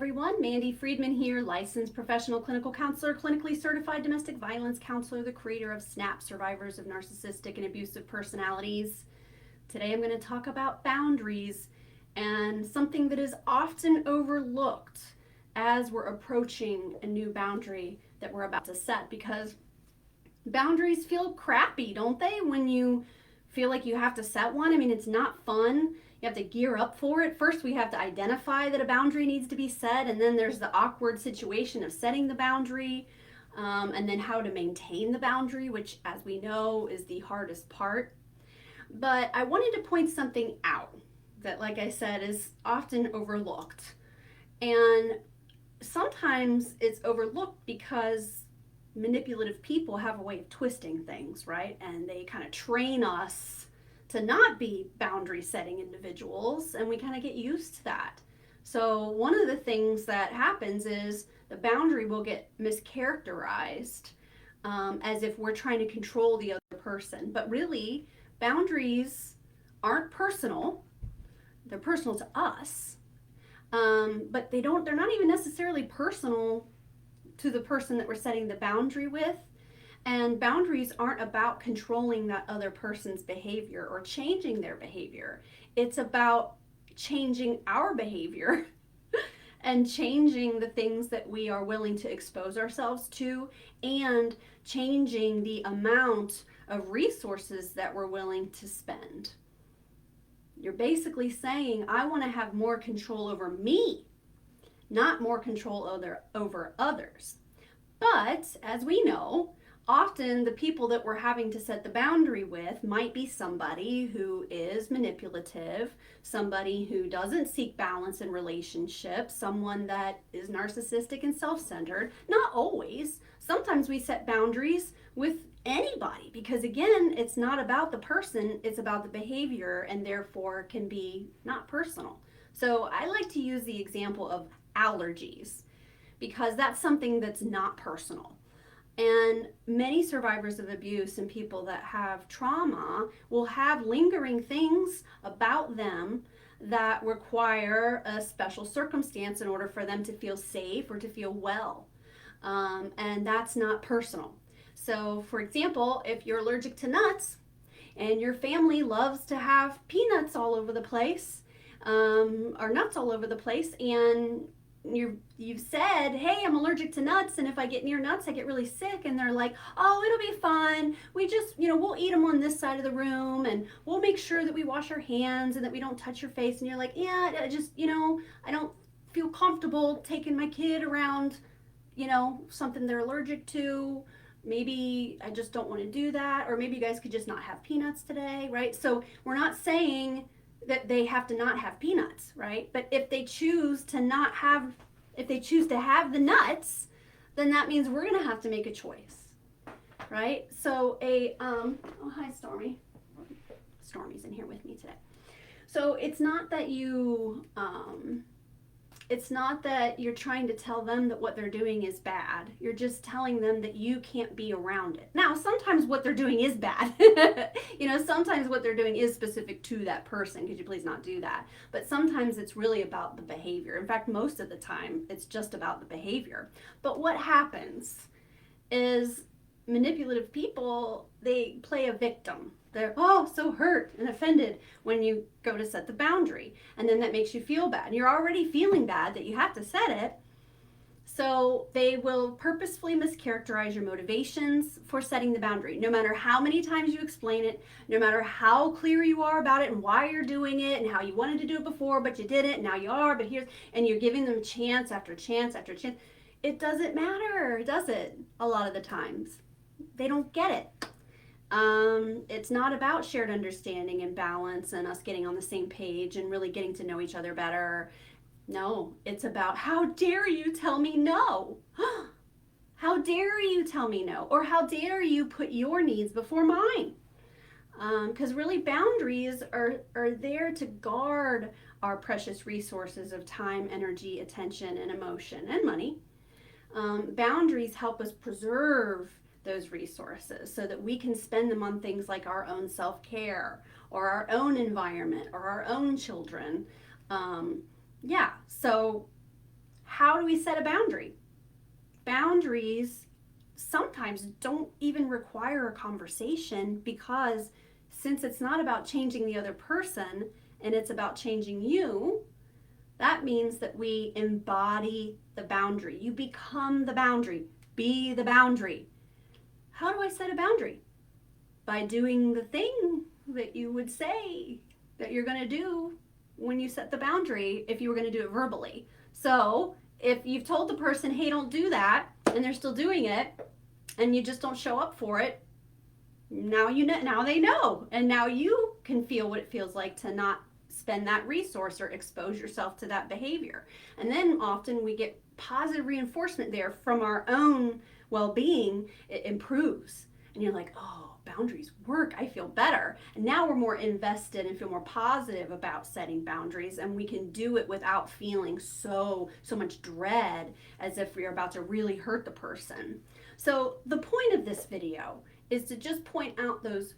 everyone. Mandy Friedman here, licensed professional clinical counselor, clinically certified domestic violence counselor, the creator of SNAP, Survivors of Narcissistic and Abusive Personalities. Today I'm going to talk about boundaries and something that is often overlooked as we're approaching a new boundary that we're about to set, because boundaries feel crappy, don't they? When you feel like you have to set one. I mean, it's not fun. You have to gear up for it. First, we have to identify that a boundary needs to be set, and then there's the awkward situation of setting the boundary, and then how to maintain the boundary, which, as we know, is the hardest part. But I wanted to point something out that, like I said, is often overlooked. And sometimes it's overlooked because manipulative people have a way of twisting things, right? And they kind of train us to not be boundary setting individuals, and we kind of get used to that. So one of the things that happens is the boundary will get mischaracterized as if we're trying to control the other person. But really, boundaries aren't personal. They're personal to us, but they're not even necessarily personal to the person that we're setting the boundary with. And boundaries aren't about controlling that other person's behavior or changing their behavior. It's about changing our behavior and changing the things that we are willing to expose ourselves to, and changing the amount of resources that we're willing to spend. You're basically saying, I want to have more control over me, not more control over others. But as we know, often the people that we're having to set the boundary with might be somebody who is manipulative, somebody who doesn't seek balance in relationships, someone that is narcissistic and self-centered. Not always. Sometimes we set boundaries with anybody because, again, it's not about the person, it's about the behavior, and therefore can be not personal. So I like to use the example of allergies because that's something that's not personal. And many survivors of abuse and people that have trauma will have lingering things about them that require a special circumstance in order for them to feel safe or to feel well. And that's not personal. So, for example, if you're allergic to nuts and your family loves to have peanuts all over the place, or nuts all over the place, and you've said, hey, I'm allergic to nuts, and if I get near nuts, I get really sick, and they're like, oh, it'll be fine. We just, we'll eat them on this side of the room, and we'll make sure that we wash our hands and that we don't touch your face. And you're like, yeah, I just, I don't feel comfortable taking my kid around, something they're allergic to. Maybe I just don't want to do that, or maybe you guys could just not have peanuts today, right? So we're not saying that they have to not have peanuts, right? But if they choose to have the nuts, then that means we're going to have to make a choice, right? So oh, hi, Stormy. Stormy's in here with me today. So it's not that you're trying to tell them that what they're doing is bad. You're just telling them that you can't be around it. Now, sometimes what they're doing is bad. Sometimes what they're doing is specific to that person. Could you please not do that? But sometimes it's really about the behavior. In fact, most of the time, it's just about the behavior. But what happens is manipulative people, they play a victim. They're, so hurt and offended when you go to set the boundary. And then that makes you feel bad. And you're already feeling bad that you have to set it. So they will purposefully mischaracterize your motivations for setting the boundary. No matter how many times you explain it, no matter how clear you are about it and why you're doing it and how you wanted to do it before, but you didn't, now you are, and you're giving them chance after chance after chance. It doesn't matter, does it? A lot of the times. They don't get it. It's not about shared understanding and balance and us getting on the same page and really getting to know each other better. No, it's about, how dare you tell me no? How dare you tell me no? Or how dare you put your needs before mine? Because really boundaries are there to guard our precious resources of time, energy, attention, and emotion, and money. Boundaries help us preserve those resources so that we can spend them on things like our own self-care or our own environment or our own children. So how do we set a boundary? Boundaries sometimes don't even require a conversation, because since it's not about changing the other person and it's about changing you, that means that we embody the boundary. You become the boundary. Be the boundary. How do I set a boundary? By doing the thing that you would say that you're going to do when you set the boundary, if you were going to do it verbally. So if you've told the person, hey, don't do that, and they're still doing it, and you just don't show up for it, now you know, now they know, and now you can feel what it feels like to not spend that resource or expose yourself to that behavior. And then often we get positive reinforcement there from our own well-being. It improves, and you're like, oh, boundaries work, I feel better. And now we're more invested and feel more positive about setting boundaries, and we can do it without feeling so much dread, as if we are about to really hurt the person. So the point of this video is to just point out those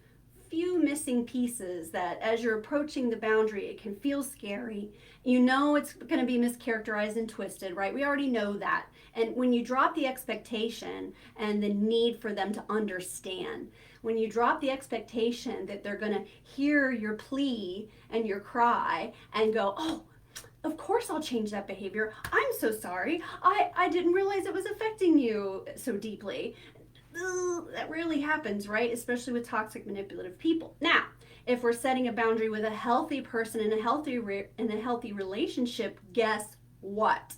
few missing pieces that as you're approaching the boundary, it can feel scary. You know it's going to be mischaracterized and twisted, right? We already know that. And when you drop the expectation and the need for them to understand, when you drop the expectation that they're going to hear your plea and your cry and go, oh, of course I'll change that behavior. I'm so sorry. I didn't realize it was affecting you so deeply. That rarely happens, right? Especially with toxic, manipulative people. Now, if we're setting a boundary with a healthy person in a healthy relationship, guess what?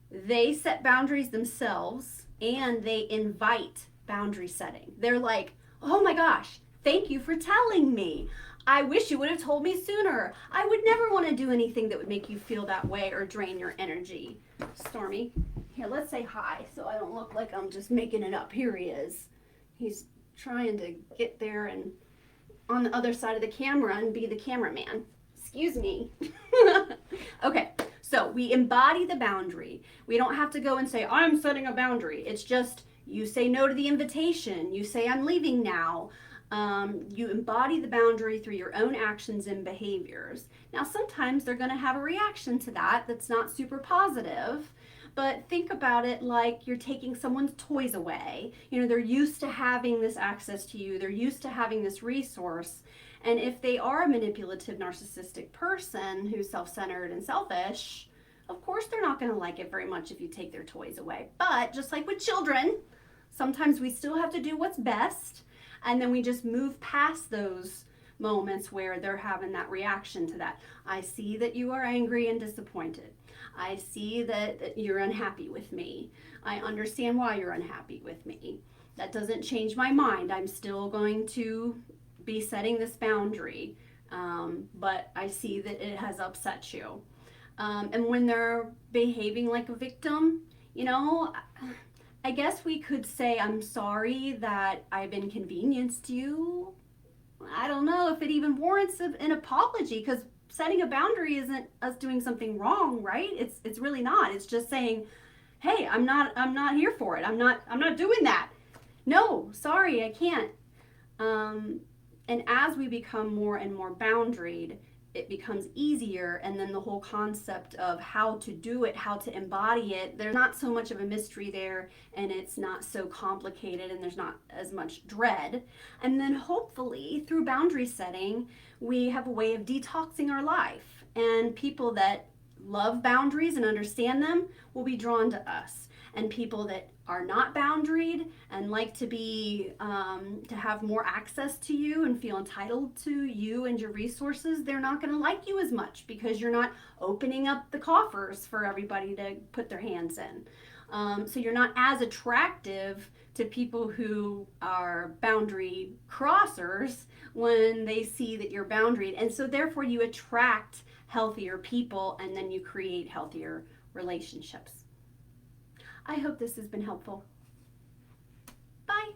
They set boundaries themselves, and they invite boundary setting. They're like, oh my gosh, thank you for telling me. I wish you would have told me sooner. I would never want to do anything that would make you feel that way or drain your energy. Stormy, here, let's say hi so I don't look like I'm just making it up. Here he is. He's trying to get there and on the other side of the camera and be the cameraman. Excuse me. Okay, so we embody the boundary. We don't have to go and say, I'm setting a boundary. It's just you say no to the invitation. You say, I'm leaving now. You embody the boundary through your own actions and behaviors. Now, sometimes they're going to have a reaction to that that's not super positive, but think about it like you're taking someone's toys away. You know, they're used to having this access to you. They're used to having this resource. And if they are a manipulative, narcissistic person who's self-centered and selfish, of course they're not going to like it very much if you take their toys away. But just like with children, sometimes we still have to do what's best. And then we just move past those moments where they're having that reaction to that. I see that you are angry and disappointed. I see that you're unhappy with me. I understand why you're unhappy with me. That doesn't change my mind. I'm still going to be setting this boundary, but I see that it has upset you. And when they're behaving like a victim, you know, I guess we could say, I'm sorry that I've inconvenienced you. I don't know if it even warrants an apology, because setting a boundary isn't us doing something wrong, right? It's really not. It's just saying, hey, I'm not here for it. I'm not doing that. No, sorry, I can't. And as we become more and more boundaried, it becomes easier, and then the whole concept of how to do it, how to embody it, there's not so much of a mystery there, and it's not so complicated, and there's not as much dread. And then hopefully through boundary setting, we have a way of detoxing our life, and people that love boundaries and understand them will be drawn to us. And people that are not boundaried and like to be to have more access to you and feel entitled to you and your resources, they're not going to like you as much, because you're not opening up the coffers for everybody to put their hands in. So you're not as attractive to people who are boundary crossers when they see that you're boundaried. And so therefore you attract healthier people, and then you create healthier relationships. I hope this has been helpful. Bye.